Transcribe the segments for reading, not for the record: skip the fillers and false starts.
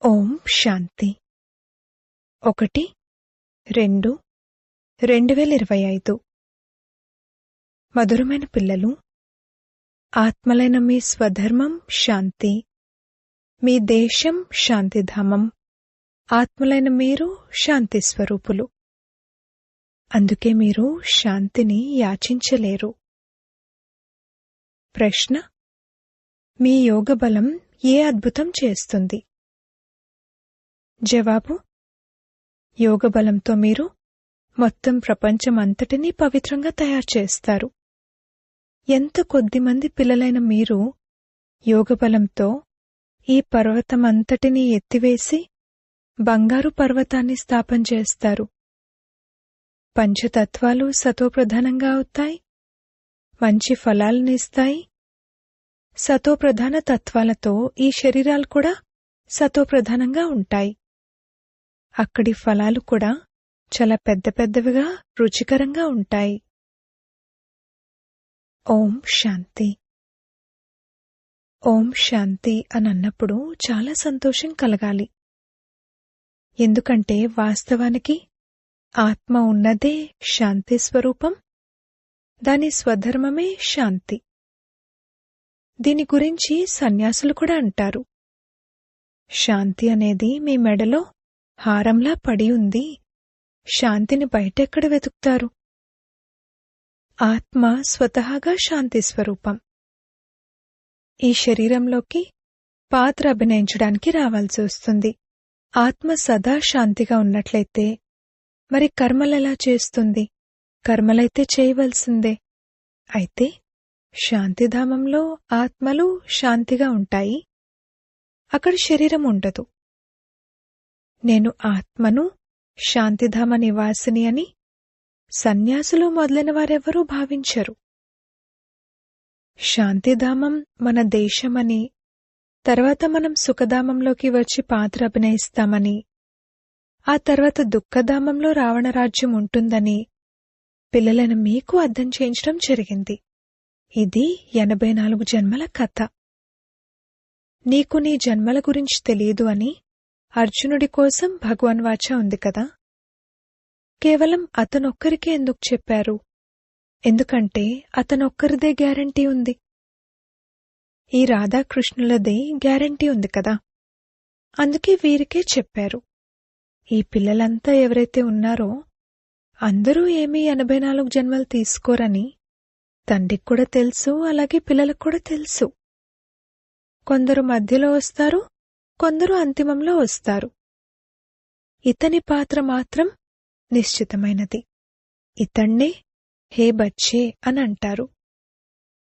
ఓం శాంతి 1-2-2025 మధురమైన పిల్లలు, ఆత్మలైన మీ స్వధర్మం శాంతి, మీ దేశం శాంతిధామం, ఆత్మలైన మీరు శాంతి స్వరూపులు. అందుకే మీరు శాంతిని యాచించలేరు. ప్రశ్న: మీ యోగబలం ఏ అద్భుతం చేస్తుంది? జవాబు: యోగబలంతో మీరు మొత్తం ప్రపంచమంతటినీ పవిత్రంగా తయారు చేస్తారు. ఎంత కొద్దిమంది పిల్లలైన మీరు యోగబలంతో ఈ పర్వతమంతటినీ ఎత్తివేసి బంగారు పర్వతాన్ని స్థాపన చేస్తారు. పంచతత్వాలు సతోప్రధానంగా అవుతాయి, మంచి ఫలాలనిస్తాయి. సతోప్రధాన తత్వాలతో ఈ శరీరాలు కూడా సతోప్రధానంగా ఉంటాయి. అక్కడి ఫలాలు కూడా చాలా పెద్ద పెద్దవిగా రుచికరంగా ఉంటాయి. ఓం శాంతి. ఓం శాంతి అని అన్నప్పుడు చాలా సంతోషం కలగాలి. ఎందుకంటే వాస్తవానికి ఆత్మ ఉన్నదే శాంతి స్వరూపం, దాని స్వధర్మమే శాంతి. దీని గురించి సన్యాసులు కూడా అంటారు, శాంతి అనేది మీ మెడలో హారంలా పడి ఉంది, శాంతిని బయటెక్కడ వెతుకుతారు? ఆత్మ స్వతహాగా శాంతి స్వరూపం. ఈ శరీరంలోకి పాత్ర అభినయించడానికి రావాల్సి వస్తుంది. ఆత్మ సదా శాంతిగా ఉన్నట్లయితే మరి కర్మలెలా చేస్తుంది? కర్మలైతే చేయవలసిందే. అయితే శాంతిధామంలో ఆత్మలు శాంతిగా ఉంటాయి, అక్కడ శరీరం ఉండదు. నేను ఆత్మను, శాంతిధామ నివాసిని అని సన్యాసులు మొదలైన వారెవరూ భావించరు. శాంతిధామం మన దేశమని, తర్వాత మనం సుఖధామంలోకి వచ్చి పాత్ర అభినయిస్తామని, ఆ తర్వాత దుఃఖధామంలో రావణరాజ్యం ఉంటుందని పిల్లలైన మీకు అర్థం చేయించడం జరిగింది. ఇది 84 జన్మల కథ. నీకు నీ జన్మల గురించి తెలియదు అని అర్జునుడి కోసం భగవాన్ వాచ ఉంది కదా. కేవలం అతనొక్కరికే ఎందుకు చెప్పారు? ఎందుకంటే అతనొక్కరిదే గ్యారంటీ ఉంది. ఈ రాధాకృష్ణులదే గ్యారంటీ ఉంది కదా. అందుకే వీరికే చెప్పారు. ఈ పిల్లలంతా ఎవరైతే ఉన్నారో అందరూ ఏమీ 84 జన్మలు తీసుకోరని తండ్రికి కూడా తెలుసు, అలాగే పిల్లలకు కూడా తెలుసు. కొందరు మధ్యలో వస్తారు, కొందరు అంతిమంలో వస్తారు. ఇతని పాత్ర మాత్రం నిశ్చితమైనది. ఇతన్నే హే బచ్చే అని అంటారు.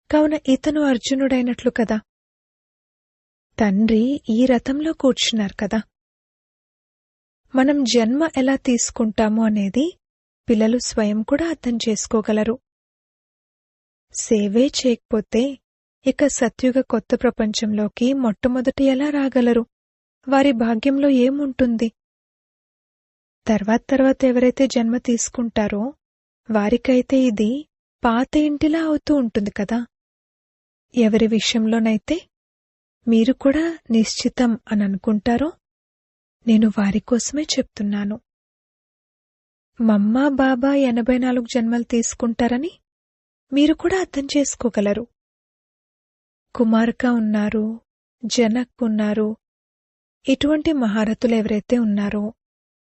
కావున ఇతను అర్జునుడైనట్లు కదా. తండ్రి ఈ రథంలో కూర్చున్నారు కదా. మనం జన్మ ఎలా తీసుకుంటాము అనేది పిల్లలు స్వయం కూడా అర్థం చేసుకోగలరు. సేవే చేయకపోతే ఇక సత్యుగ కొత్త ప్రపంచంలోకి మొట్టమొదటి ఎలా రాగలరు? వారి భాగ్యంలో ఏముంటుంది? తర్వాత ఎవరైతే జన్మ తీసుకుంటారో వారికైతే ఇది పాత ఇంటిలా అవుతూ ఉంటుంది కదా. ఎవరి విషయంలోనైతే మీరు కూడా నిశ్చితం అని అనుకుంటారో నేను వారి కోసమే చెప్తున్నాను. మమ్మా బాబా 84 జన్మలు తీసుకుంటారని మీరు కూడా అర్థం చేసుకోగలరు. కుమార్క ఉన్నారు, జనక్ ఉన్నారు. ఇటువంటి మహారథులు ఎవరైతే ఉన్నారో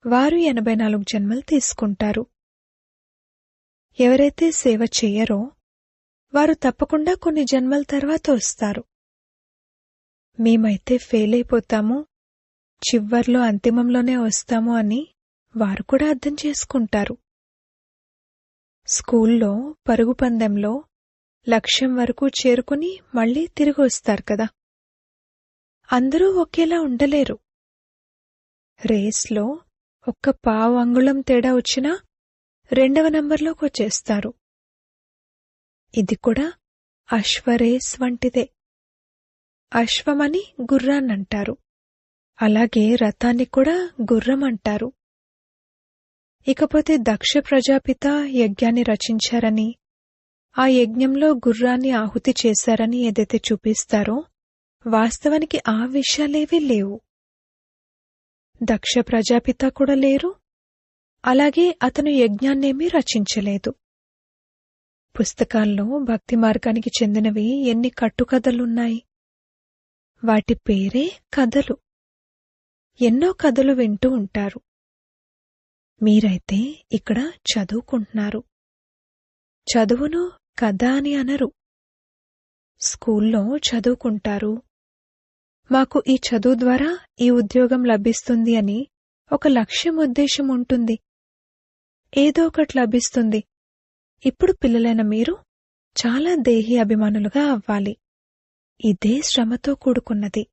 వారు 84 జన్మలు తీసుకుంటారు. ఎవరైతే సేవ చెయ్యరో వారు తప్పకుండా కొన్ని జన్మల తర్వాత వస్తారు. మేమైతే ఫెయిల్ అయిపోతాము, చివర్లో అంతిమంలోనే వస్తాము అని వారు కూడా అర్థం చేసుకుంటారు. స్కూల్లో పరుగు పందెంలో లక్ష్యం వరకు చేరుకుని మళ్లీ తిరిగి వస్తారు కదా. అందరూ ఒకేలా ఉండలేరు. రేస్లో ఒక్క పావు అంగుళం తేడా వచ్చినా 2వ నంబర్లోకి వచ్చేస్తారు. ఇది కూడా అశ్వరేస్ వంటిదే. అశ్వమని గుర్రాన్నంటారు, అలాగే రథాన్ని కూడా గుర్రం అంటారు. ఇకపోతే దక్ష ప్రజాపిత యజ్ఞాన్ని రచించారని, ఆ యజ్ఞంలో గుర్రాన్ని ఆహుతి చేశారని ఏదైతే చూపిస్తారో వాస్తవానికి ఆ విషయాలేవీ లేవు. దక్ష ప్రజాపిత కూడా లేరు, అలాగే అతను యజ్ఞాన్నేమీ రచించలేదు. పుస్తకాల్లో భక్తి మార్గానికి చెందినవి ఎన్ని కట్టుకథలున్నాయి. వాటి పేరే కథలు. ఎన్నో కథలు వింటూ ఉంటారు. మీరైతే ఇక్కడ చదువుకుంటున్నారు. చదువును కథ అని అనరు. స్కూల్లో చదువుకుంటారు. మాకు ఈ చదువు ద్వారా ఈ ఉద్యోగం లభిస్తుంది అని ఒక లక్ష్యం, ఉద్దేశం ఉంటుంది. ఏదో ఒకటి లభిస్తుంది. ఇప్పుడు పిల్లలైన మీరు చాలా దేహీ అభిమానులుగా అవ్వాలి. ఇదే శ్రమతో కూడుకున్నది.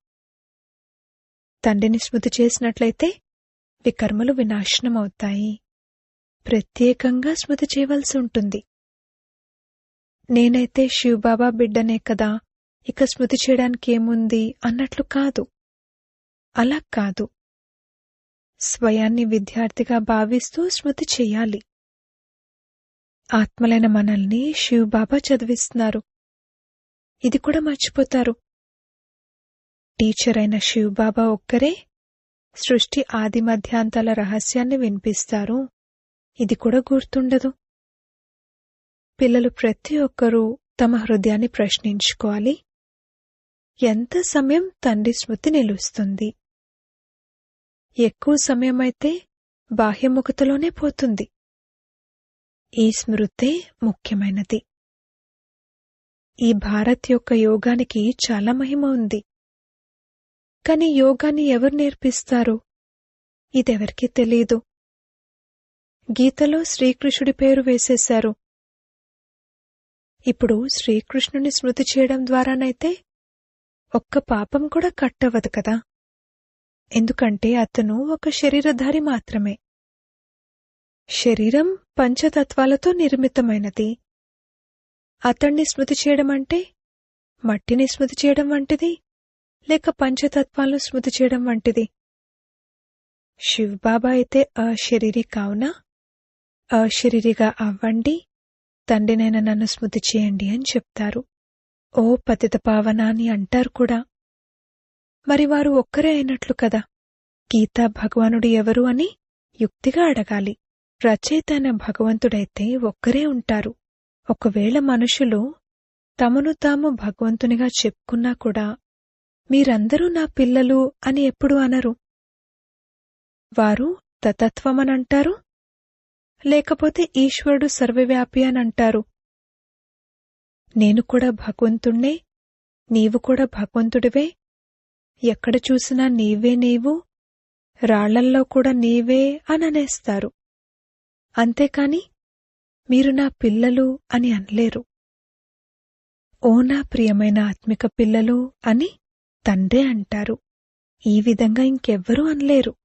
తండ్రిని స్మృతి చేసినట్లయితే వికర్మలు వినాశనమవుతాయి. ప్రత్యేకంగా స్మృతి చేయవలసి ఉంటుంది. నేనైతే శివబాబా బిడ్డనే కదా, ఇక స్మృతి చేయడానికేముంది అన్నట్లు కాదు. అలా కాదు. స్వయాన్ని విద్యార్థిగా భావిస్తూ స్మృతి చెయ్యాలి. ఆత్మలైన మనల్ని శివబాబా చదివిస్తున్నారు. ఇది కూడా మర్చిపోతారు. టీచర్ అయిన శివబాబా ఒక్కరే సృష్టి ఆది మధ్యాంతాల రహస్యాన్ని వినిపిస్తారు. ఇది కూడా గుర్తుండదు. పిల్లలు ప్రతి ఒక్కరూ తమ హృదయాన్ని ప్రశ్నించుకోవాలి. ఎంత సమయం తండ్రి స్మృతి నిలుస్తుంది? ఎక్కువ సమయమైతే బాహ్యముఖతలోనే పోతుంది. ఈ స్మృతే ముఖ్యమైనది. ఈ భారత్ యొక్క యోగానికి చాలా మహిమ ఉంది. కాని యోగాన్ని ఎవరు నేర్పిస్తారు? ఇదెవరికీ తెలీదు. గీతలో శ్రీకృష్ణుడి పేరు వేసేశారు. ఇప్పుడు శ్రీకృష్ణుని స్మృతి చేయడం ద్వారానైతే ఒక్క పాపం కూడా కట్టవదు కదా. ఎందుకంటే అతను ఒక శరీరధారి మాత్రమే. శరీరం పంచతత్వాలతో నిర్మితమైనది. అతణ్ణి స్మృతి చేయడం అంటే మట్టిని స్మృతి చేయడం వంటిది, లేక పంచతత్వాలను స్మృతి చేయడం వంటిది. శివబాబా అయితే అశరీరి కావున అశరీరిగా అవ్వండి, తండ్రినైన నన్ను స్మృతి చేయండి అని చెప్తారు. ఓ పతిత పావన అని అంటారు కూడా. మరి వారు ఒక్కరే అయినట్లు కదా. గీతా భగవానుడు ఎవరు అని యుక్తిగా అడగాలి. రచయిత అయిన భగవంతుడైతే ఒక్కరే ఉంటారు. ఒకవేళ మనుషులు తమను తాము భగవంతునిగా చెప్పుకున్నా కూడా మీరందరూ నా పిల్లలు అని ఎప్పుడు అనరు. వారు తతత్వమనంటారు, లేకపోతే ఈశ్వరుడు సర్వవ్యాపి అనంటారు. నేను కూడా భగవంతుణ్ణే, నీవు కూడా భగవంతుడివే, ఎక్కడ చూసినా నీవే నీవు, రాళ్లల్లో కూడా నీవే అననేస్తారు. అంతేకాని మీరు నా పిల్లలు అని అనలేరు. ఓ నా ప్రియమైన ఆత్మిక పిల్లలు అని తండ్రే అంటారు. ఈ విధంగా ఇంకెవ్వరూ అనలేరు.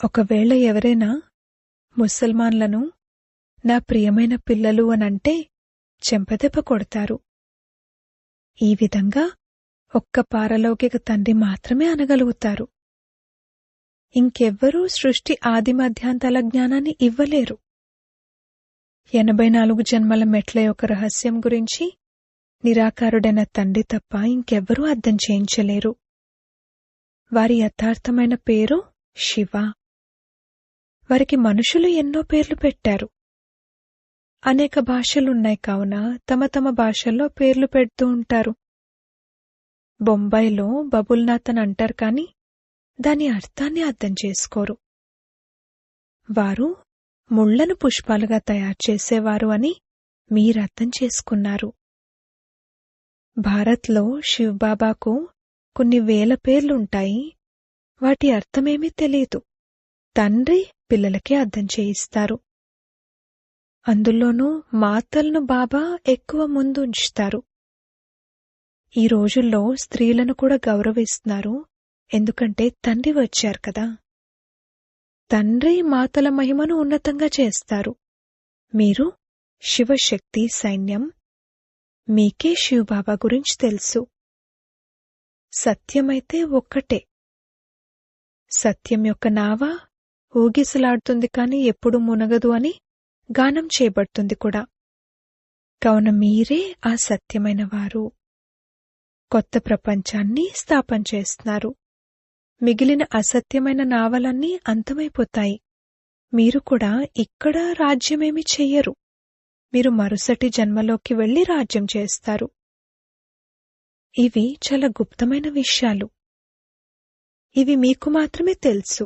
ఒకవేళ ఎవరైనా ముసల్మాన్లను నా ప్రియమైన పిల్లలు అనంటే చెంపదెబ్బ కొడతారు. ఈ విధంగా ఒక్క పారలౌకిక తండ్రి మాత్రమే అనగలుగుతారు. ఇంకెవ్వరూ సృష్టి ఆది మధ్యాంతాల జ్ఞానాన్ని ఇవ్వలేరు. 84 జన్మల మెట్ల యొక్క రహస్యం గురించి నిరాకారుడైన తండ్రి తప్ప ఇంకెవ్వరూ అర్థం చేయించలేరు. వారి యథార్థమైన పేరు శివ. వారికి మనుషులు ఎన్నో పేర్లు పెట్టారు. అనేక భాషలున్నాయి కావున తమ తమ భాషల్లో పేర్లు పెడుతూ ఉంటారు. బొంబాయిలో బబుల్నాథ్ అని అంటారు కాని దాని అర్థాన్ని అర్థం చేసుకోరు. వారు ముళ్లను పుష్పాలుగా తయారు చేసేవారు అని మీరర్థం చేసుకున్నారు. భారత్లో శివబాబాకు కొన్ని వేల పేర్లుంటాయి. వాటి అర్థమేమీ తెలీదు. తండ్రి పిల్లలకే అర్థం చేయిస్తారు. అందులోనూ మాతలను బాబా ఎక్కువ ముందు ఉంచుతారు. ఈ రోజుల్లో స్త్రీలను కూడా గౌరవిస్తున్నారు. ఎందుకంటే తండ్రి వచ్చారు కదా. తండ్రి మాతల మహిమను ఉన్నతంగా చేస్తారు. మీరు శివశక్తి సైన్యం. మీకే శివబాబా గురించి తెలుసు. సత్యమైతే ఒక్కటే. సత్యం యొక్క నావ ఊగిసలాడుతుంది కాని ఎప్పుడు మునగదు అని గానం చేయబడుతుంది కూడా. కావున మీరే ఆ సత్యమైన వారు. కొత్త ప్రపంచాన్ని స్థాపన చేస్తున్నారు. మిగిలిన అసత్యమైన నావలన్నీ అంతమైపోతాయి. మీరు కూడా ఇక్కడ రాజ్యమేమి చెయ్యరు. మీరు మరుసటి జన్మలోకి వెళ్లి రాజ్యం చేస్తారు. ఇవి చాలా గుప్తమైన విషయాలు. ఇవి మీకు మాత్రమే తెలుసు.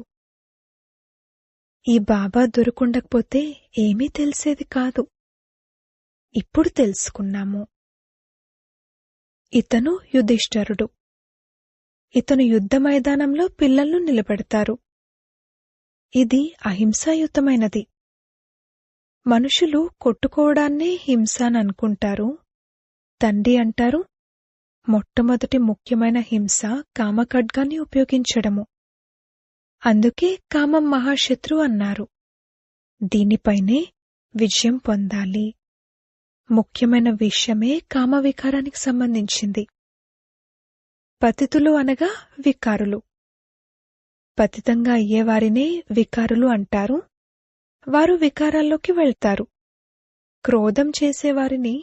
ఈ బాబా దొరుకుండకపోతే ఏమీ తెలిసేది కాదు. ఇప్పుడు తెలుసుకున్నాము. ఇతను యుధిష్ఠరుడు. ఇతను యుద్ధ మైదానంలో పిల్లలను నిలబెడతారు. ఇది అహింసాయుతమైనది. మనుషులు కొట్టుకోవడాన్నే హింస అని అనుకుంటారు. తండ్రి అంటారు, మొట్టమొదటి ముఖ్యమైన హింస కామఖడ్గాన్ని ఉపయోగించడము. అందుకే కామం మహాశత్రు అన్నారు. దీనిపైనే విజయం పొందాలి. ముఖ్యమైన విషయమే కామవికారానికి సంబంధించింది. పతితులు అనగా వికారులు. పతితంగా అయ్యేవారినే వికారులు అంటారు. వారు వికారాల్లోకి వెళ్తారు. క్రోధం చేసేవారిని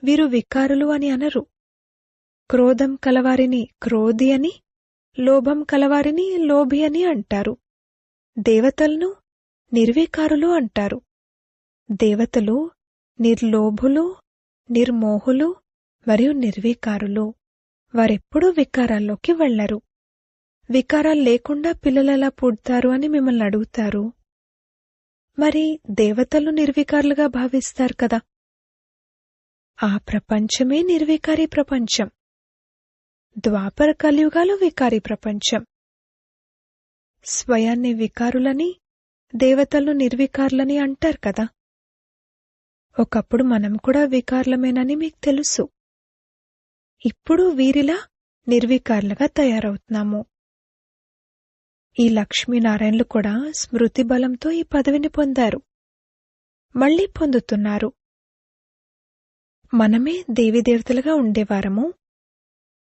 వీరు వికారులు అని అనరు. క్రోధం కలవారిని క్రోధి అని, లోభం కలవారిని లోభి అని అంటారు. దేవతలను నిర్వికారులు అంటారు. దేవతలు నిర్లోభులు, నిర్మోహులు మరియు నిర్వికారులు. వారెప్పుడూ వికారాల్లోకి వెళ్లరు. వికారాలు లేకుండా పిల్లలెలా పుడతారు అని మిమ్మల్ని అడుగుతారు. మరి దేవతలు నిర్వికారులుగా భావిస్తారు కదా. ఆ ప్రపంచమే నిర్వికారి ప్రపంచం. ద్వాపర కలియుగాలు వికారి ప్రపంచం. స్వయాన్ని వికారులని, దేవతలను నిర్వికారులని అంటారు కదా. ఒకప్పుడు మనం కూడా వికారులమేనని మీకు తెలుసు. ఇప్పుడు వీరిలా నిర్వికారులుగా తయారవుతున్నాము. ఈ లక్ష్మీనారాయణలు కూడా స్మృతి బలంతో ఈ పదవిని పొందారు. మళ్లీ పొందుతున్నారు. మనమే దేవీదేవతలుగా ఉండేవారము.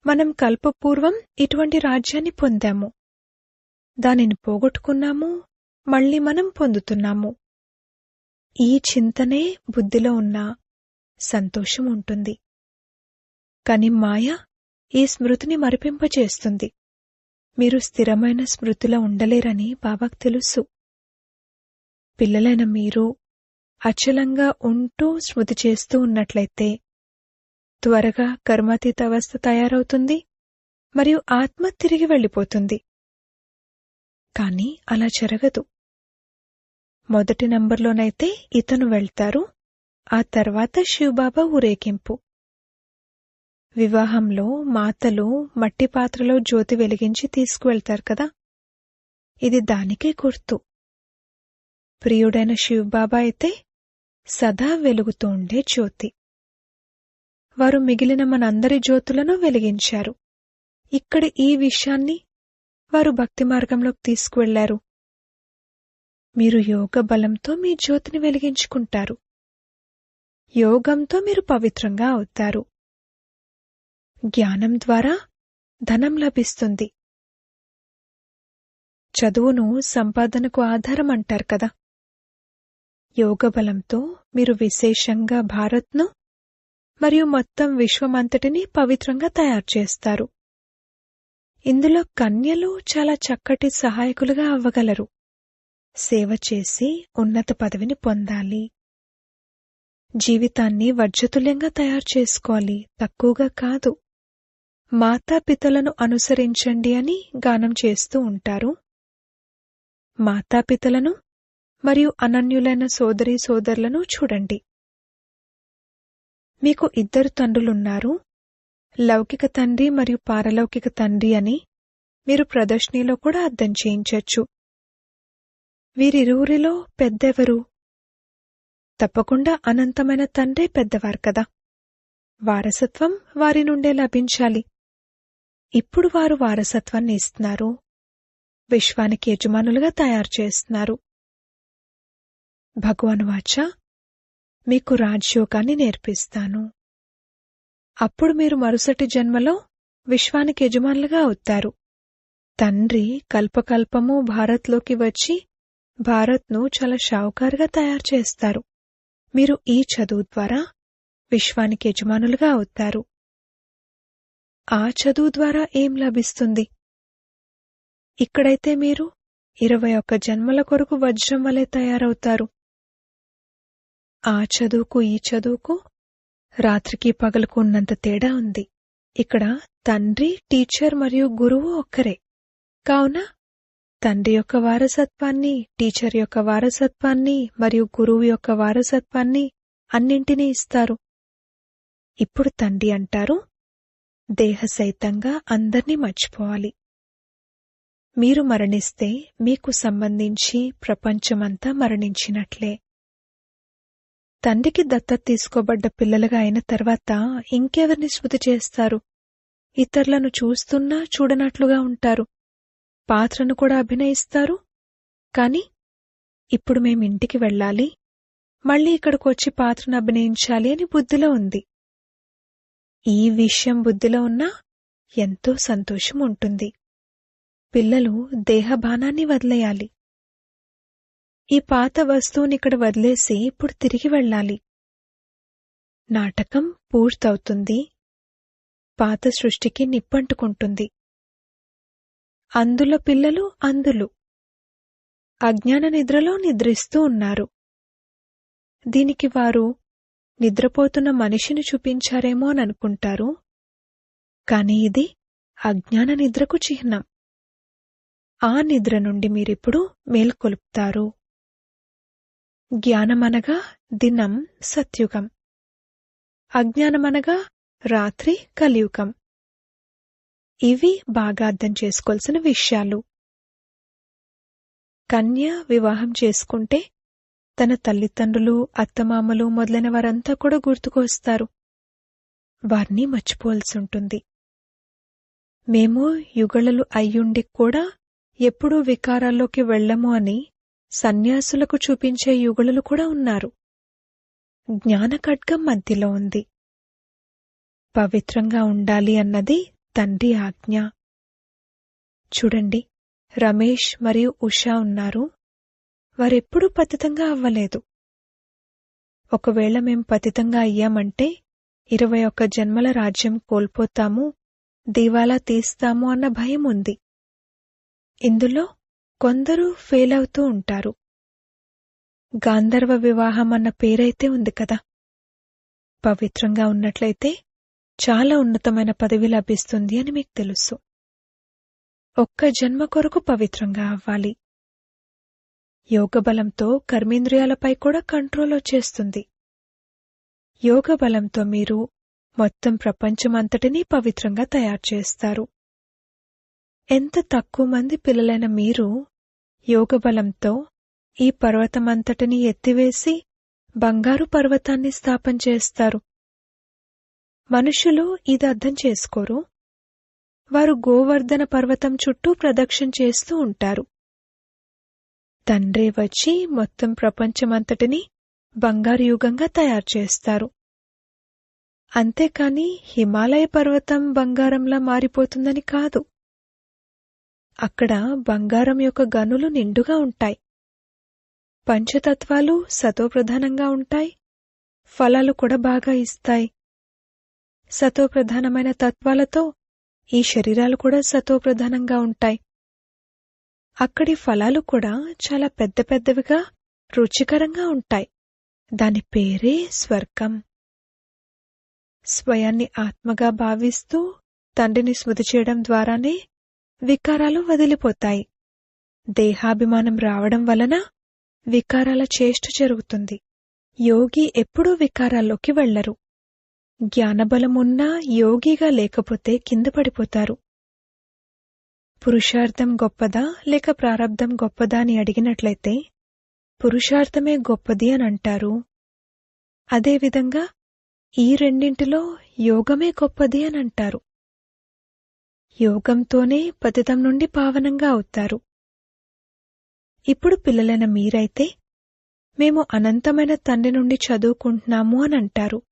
మనం కల్పపూర్వం ఇటువంటి రాజ్యాన్ని పొందాము. దానిని పోగొట్టుకున్నాము. మళ్లీ మనం పొందుతున్నాము. ఈ చింతనే బుద్ధిలో ఉన్న సంతోషం ఉంటుంది. కాని మాయ ఈ స్మృతిని మరిపింపచేస్తుంది. మీరు స్థిరమైన స్మృతిలో ఉండలేరని బాబాకు తెలుసు. పిల్లలైన మీరు అచలంగా ఉంటూ స్మృతి చేస్తూ ఉన్నట్లయితే త్వరగా కర్మాతీత అవస్థ తయారవుతుంది మరియు ఆత్మ తిరిగి వెళ్ళిపోతుంది. కాని అలా జరగదు. మొదటి నంబర్లోనైతే ఇతను వెళ్తారు. ఆ తర్వాత శివబాబా ఊరేగింపు. వివాహంలో మాతలు మట్టి పాత్రలో జ్యోతి వెలిగించి తీసుకువెళ్తారు కదా. ఇది దానికే గుర్తు. ప్రియుడైన శివబాబా అయితే సదా వెలుగుతూ ఉండే జ్యోతి. వారు మిగిలిన మనందరి జ్యోతులను వెలిగించారు. ఇక్కడ ఈ విషయాన్ని వారు భక్తి మార్గంలోకి తీసుకువెళ్లారు. మీరు యోగ బలంతో మీ జ్యోతిని వెలిగించుకుంటారు. యోగంతో మీరు పవిత్రంగా అవుతారు. జ్ఞానం ద్వారా ధనం లభిస్తుంది. చదువును సంపాదనకు ఆధారం అంటారు కదా. యోగ బలంతో మీరు విశేషంగా భారత్ను మరియు మొత్తం విశ్వమంతటిని పవిత్రంగా తయారు చేస్తారు. ఇందులో కన్యలు చాలా చక్కటి సహాయకులుగా అవ్వగలరు. సేవ చేసి ఉన్నత పదవిని పొందాలి. జీవితాన్ని వర్జతుల్యంగా తయారు చేసుకోవాలి, తక్కువగా కాదు. మాతాపితలను అనుసరించండి అని గానం చేస్తూ ఉంటారు. మాతాపితలను మరియు అనన్యులైన సోదరీ సోదరులను చూడండి. మీకు 2 తండ్రులున్నారు. లౌకిక తండ్రి మరియు పారలౌకిక తండ్రి అని మీరు ప్రదర్శనలో కూడా అర్థం చేయించొచ్చు. వీరిరువురిలో పెద్దెవరు? తప్పకుండా అనంతమైన తండ్రే పెద్దవారు కదా. వారసత్వం వారి నుండే లభించాలి. ఇప్పుడు వారు వారసత్వాన్ని ఇస్తున్నారు. విశ్వానికి యజమానులుగా తయారు చేస్తున్నారు. భగవాన్ వాచ, మీకు రాజయోగాన్ని నేర్పిస్తాను. అప్పుడు మీరు మరుసటి జన్మలో విశ్వానికి యజమానులుగా అవుతారు. తండ్రి కల్పకల్పము భారత్లోకి వచ్చి భారత్ను చాలా షావుకారుగా తయారు చేస్తారు. మీరు ఈ చదువు ద్వారా విశ్వానికి యజమానులుగా అవుతారు. ఆ చదువు ద్వారా ఏం లభిస్తుంది? ఇక్కడైతే మీరు 21 జన్మల కొరకు వజ్రం వలె తయారవుతారు. ఆ చదువుకు ఈ చదువుకు రాత్రికి పగలుకు ఉన్నంత తేడా ఉంది. ఇక్కడ తండ్రి, టీచర్ మరియు గురువు ఒక్కరే. కావున తండ్రి యొక్క వారసత్వాన్ని, టీచర్ యొక్క వారసత్వాన్ని మరియు గురువు యొక్క వారసత్వాన్ని అన్నింటినీ ఇస్తారు. ఇప్పుడు తండ్రి అంటారు, దేహసహితంగా అందర్నీ మర్చిపోవాలి. మీరు మరణిస్తే మీకు సంబంధించి ప్రపంచమంతా మరణించినట్లే. తండ్రికి దత్తత తీసుకోబడ్డ పిల్లలుగా అయిన తర్వాత ఇంకెవరిని స్మృతి చేస్తారు? ఇతరులను చూస్తున్నా చూడనట్లుగా ఉంటారు. పాత్రను కూడా అభినయిస్తారు. కాని ఇప్పుడు మేమింటికి వెళ్ళాలి, మళ్ళీ ఇక్కడికొచ్చి పాత్రను అభినయించాలి అని బుద్ధిలో ఉంది. ఈ విషయం బుద్ధిలో ఉన్నా ఎంతో సంతోషం ఉంటుంది. పిల్లలు దేహభానాన్ని వదిలేయాలి. ఈ పాత వస్తువునిక్కడ వదిలేసి ఇప్పుడు తిరిగి వెళ్ళాలి. నాటకం పూర్తవుతుంది. పాత సృష్టికి నిప్పంటుకుంటుంది. అందులో పిల్లలు అందులు అజ్ఞాన నిద్రలో నిద్రిస్తూ ఉన్నారు. దీనికి వారు నిద్రపోతున్న మనిషిని చూపించారేమో అని అనుకుంటారు. కాని ఇది అజ్ఞాన నిద్రకు చిహ్నం. ఆ నిద్ర నుండి మీరిప్పుడు మేల్కొలుపుతారు. జ్ఞానమనగా దినం సత్యుగం, అజ్ఞానమనగా రాత్రి కలియుగం. ఇవి బాగా అర్థం చేసుకోవాల్సిన విషయాలు. కన్య వివాహం చేసుకుంటే తన తల్లిదండ్రులు, అత్తమామలు మొదలైన వారంతా కూడా గుర్తుకొస్తారు. వారిని మర్చిపోవలసి ఉంటుంది. మేము యుగళలు అయ్యుండి కూడా ఎప్పుడూ వికారాల్లోకి వెళ్ళము అని సన్యాసులకు చూపించే యుగళలు కూడా ఉన్నారు. జ్ఞాన ఖడ్గం మధ్యలో ఉంది. పవిత్రంగా ఉండాలి అన్నది తండ్రి ఆజ్ఞ. చూడండి, రమేష్ మరియు ఉషా ఉన్నారు. వారెప్పుడూ పతితంగా అవ్వలేదు. ఒకవేళ మేం పతితంగా అయ్యామంటే 21 జన్మల రాజ్యం కోల్పోతాము, దివాలా తీస్తాము అన్న భయం ఉంది. ఇందులో కొందరు ఫెయిల్ అవుతూ ఉంటారు. గాంధర్వ వివాహం అన్న పేరైతే ఉంది కదా. పవిత్రంగా ఉన్నట్లయితే చాలా ఉన్నతమైన పదవి లభిస్తుంది అని మీకు తెలుసు. ఒక్క జన్మ కొరకు పవిత్రంగా అవ్వాలి. యోగబలంతో కర్మేంద్రియాలపై కూడా కంట్రోల్ వచ్చేస్తుంది. యోగబలంతో మీరు మొత్తం ప్రపంచమంతటినీ పవిత్రంగా తయారు చేస్తారు. ఎంత తక్కువ మంది పిల్లలైన మీరు యోగబలంతో ఈ పర్వతమంతటినీ ఎత్తివేసి బంగారు పర్వతాన్ని స్థాపన చేస్తారు. మనుషులు ఇది అర్థం చేసుకోరు. వారు గోవర్ధన పర్వతం చుట్టూ ప్రదక్షిణ చేస్తూ ఉంటారు. తండ్రే వచ్చి మొత్తం ప్రపంచమంతటినీ బంగారు యుగంగా తయారు చేస్తారు. అంతేకాని హిమాలయ పర్వతం బంగారంలా మారిపోతుందని కాదు. అక్కడ బంగారం యొక్క గనులు నిండుగా ఉంటాయి. పంచతత్వాలు సతోప్రధానంగా ఉంటాయి. ఫలాలు కూడా బాగా ఇస్తాయి. సతోప్రధానమైన తత్వాలతో ఈ శరీరాలు కూడా సతోప్రధానంగా ఉంటాయి. అక్కడి ఫలాలు కూడా చాలా పెద్ద పెద్దవిగా రుచికరంగా ఉంటాయి. దాని పేరే స్వర్గం. స్వయాన్ని ఆత్మగా భావిస్తూ తండ్రిని స్మృతి చేయడం ద్వారానే వికారాలు వదిలిపోతాయి. దేహాభిమానం రావడం వలన వికారాల చేష్ట జరుగుతుంది. యోగి ఎప్పుడూ వికారాల్లోకి వెళ్లరు. జ్ఞానబలమున్నా యోగిగా లేకపోతే కింద పడిపోతారు. పురుషార్థం గొప్పదా లేక ప్రారబ్ధం గొప్పదా అని అడిగినట్లయితే పురుషార్థమే గొప్పది అని అంటారు. అదేవిధంగా ఈ రెండింటిలో యోగమే గొప్పది అని అంటారు. యోగంతోనే పతితం నుండి పావనంగా అవుతారు. ఇప్పుడు పిల్లలైన మీరైతే మేము అనంతమైన తండ్రి నుండి చదువుకుంటున్నాము అని అంటారు.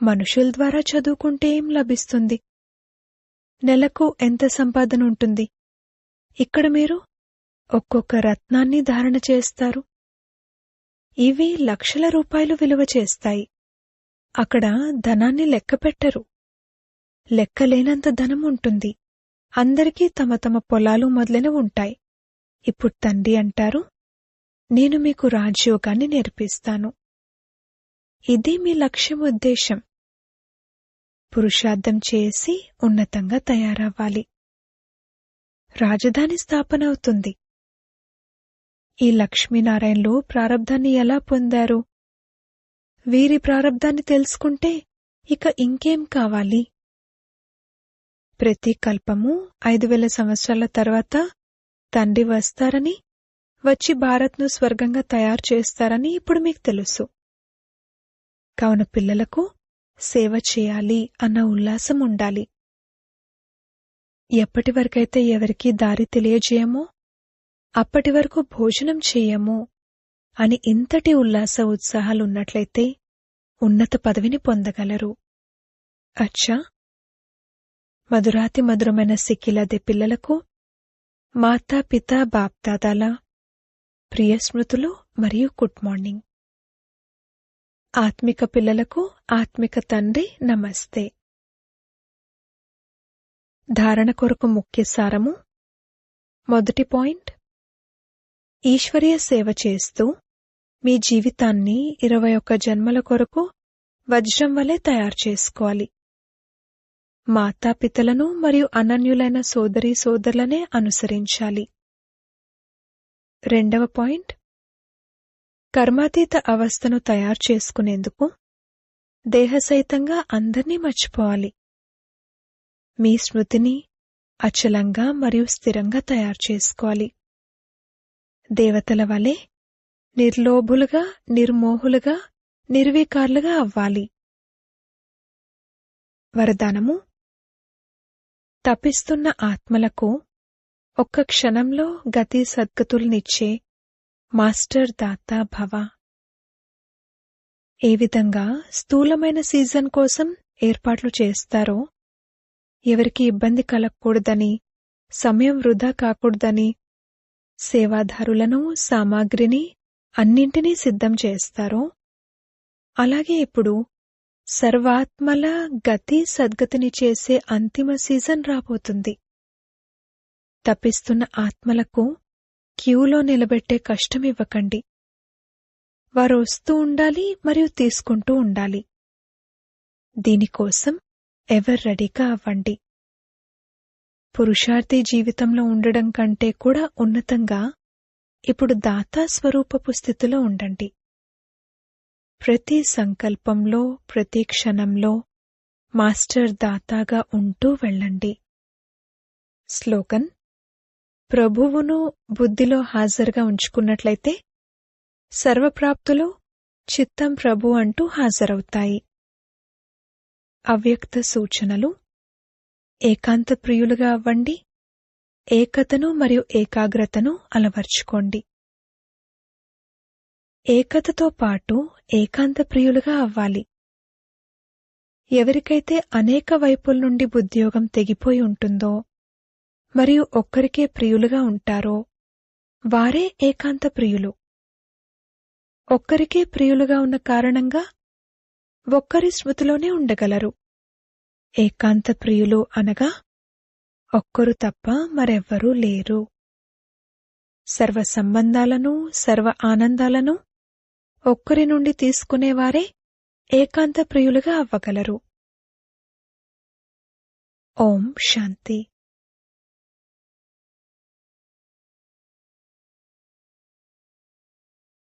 మనుషుల ద్వారా చదువుకుంటే ఏం లభిస్తుంది? నెలకు ఎంత సంపాదన ఉంటుంది? ఇక్కడ మీరు ఒక్కొక్క రత్నాన్ని ధారణ చేస్తారు. ఇవి లక్షల రూపాయలు విలువ చేస్తాయి. అక్కడ ధనాన్ని లెక్కపెట్టరు. లెక్కలేనంత ధనం ఉంటుంది. అందరికీ తమ తమ పొలాలు మొదలైనవి ఉంటాయి. ఇప్పుడు తండ్రి అంటారు, నేను మీకు రాజయోగాన్ని నేర్పిస్తాను. ఇది మీ లక్ష్యం, ఉద్దేశం. పురుషార్థం చేసి ఉన్నతంగా తయారవ్వాలి. రాజధాని స్థాపన అవుతుంది. ఈ లక్ష్మీనారాయణలు ప్రారబ్ధాన్ని ఎలా పొందారు? వీరి ప్రారబ్ధాన్ని తెలుసుకుంటే ఇక ఇంకేం కావాలి? ప్రతి కల్పము 5000 సంవత్సరాల తర్వాత తండ్రి వస్తారని, వచ్చి భారత్ను స్వర్గంగా తయారు చేస్తారని ఇప్పుడు మీకు తెలుసు. కావున పిల్లలకు సేవ చేయాలి అన్న ఉల్లాసం ఉండాలి. ఎప్పటి వరకైతే ఎవరికీ దారి తెలియజేయమో అప్పటి వరకు భోజనం చేయము అని ఇంతటి ఉల్లాస ఉత్సాహాలున్నట్లయితే ఉన్నత పదవిని పొందగలరు. అచ్చా, మధురాతి మధురమైన సిక్కిలదే పిల్లలకు మాతాపిత బాప్దాదాల ప్రియ స్మృతులు మరియు గుడ్ మార్నింగ్. ఆత్మిక పిల్లలకు ఆత్మిక తండ్రి నమస్తే. ధారణ కొరకు ముఖ్య సారము. మొదటి పాయింట్, ఈశ్వరీయ సేవ చేస్తూ మీ జీవితాన్ని 21 జన్మల కొరకు వజ్రం వలె తయారు చేసుకోవాలి. మాతాపితలను మరియు అనన్యులైన సోదరీ సోదరులనే అనుసరించాలి. రెండవ పాయింట్, కర్మాతీత అవస్థను తయారు చేసుకునేందుకు దేహసహితంగా అందర్నీ మర్చిపోవాలి. మీ స్మృతిని అచలంగా మరియు స్థిరంగా తయారు చేసుకోవాలి. దేవతల వలె నిర్లోభులుగా, నిర్మోహులుగా, నిర్వికారులుగా అవ్వాలి. వరదానము. తపిస్తున్న ఆత్మలకు ఒక్క క్షణంలో గతి సద్గతుల్నిచ్చే మాస్టర్ దాతా భవ. ఏ విధంగా స్థూలమైన సీజన్ కోసం ఏర్పాట్లు చేస్తారో, ఎవరికి ఇబ్బంది కలగకూడదని, సమయం వృధా కాకూడదని సేవాదారులను, సామాగ్రిని అన్నింటినీ సిద్ధం చేస్తారో, అలాగే ఇప్పుడు సర్వాత్మల గతి సద్గతిని చేసే అంతిమ సీజన్ రాబోతుంది. తపిస్తున్న ఆత్మలకు క్యూలో నిలబెట్టే కష్టమివ్వకండి. వారు వస్తూ ఉండాలి మరియు తీసుకుంటూ ఉండాలి. దీనికోసం ఎవరు రెడీగా అవ్వండి. పురుషార్థి జీవితంలో ఉండడం కంటే కూడా ఉన్నతంగా ఇప్పుడు దాతా స్వరూపపు స్థితిలో ఉండండి. ప్రతి సంకల్పంలో, ప్రతి క్షణంలో మాస్టర్ దాతాగా ఉంటూ వెళ్ళండి. స్లోగన్. ప్రభువును బుద్ధిలో హాజరుగా ఉంచుకున్నట్లయితే సర్వప్రాప్తులు చిత్తం ప్రభు అంటూ హాజరవుతాయి. అవ్యక్త సూచనలు. ఏకాంత ప్రియులుగా అవ్వండి. ఏకతను మరియు ఏకాగ్రతను అలవర్చుకోండి. ఏకతతో పాటు ఏకాంత ప్రియులుగా అవ్వాలి. ఎవరికైతే అనేక వైపుల నుండి బుద్ధియోగం తెగిపోయి ఉంటుందో మరియు ఒక్కరికే ప్రియులుగా ఉంటారో వారే ఏకాంత ప్రియులు. ఒక్కరికే ప్రియులుగా ఉన్న కారణంగా ఒక్కరి స్మృతిలోనే ఉండగలరు. ఏకాంత ప్రియులు అనగా ఒక్కరు తప్ప మరెవ్వరూ లేరు. సర్వ సంబంధాలను, సర్వ ఆనందాలను ఒక్కరి నుండి తీసుకునేవారే ఏకాంత ప్రియులుగా అవ్వగలరు. ఓం శాంతి.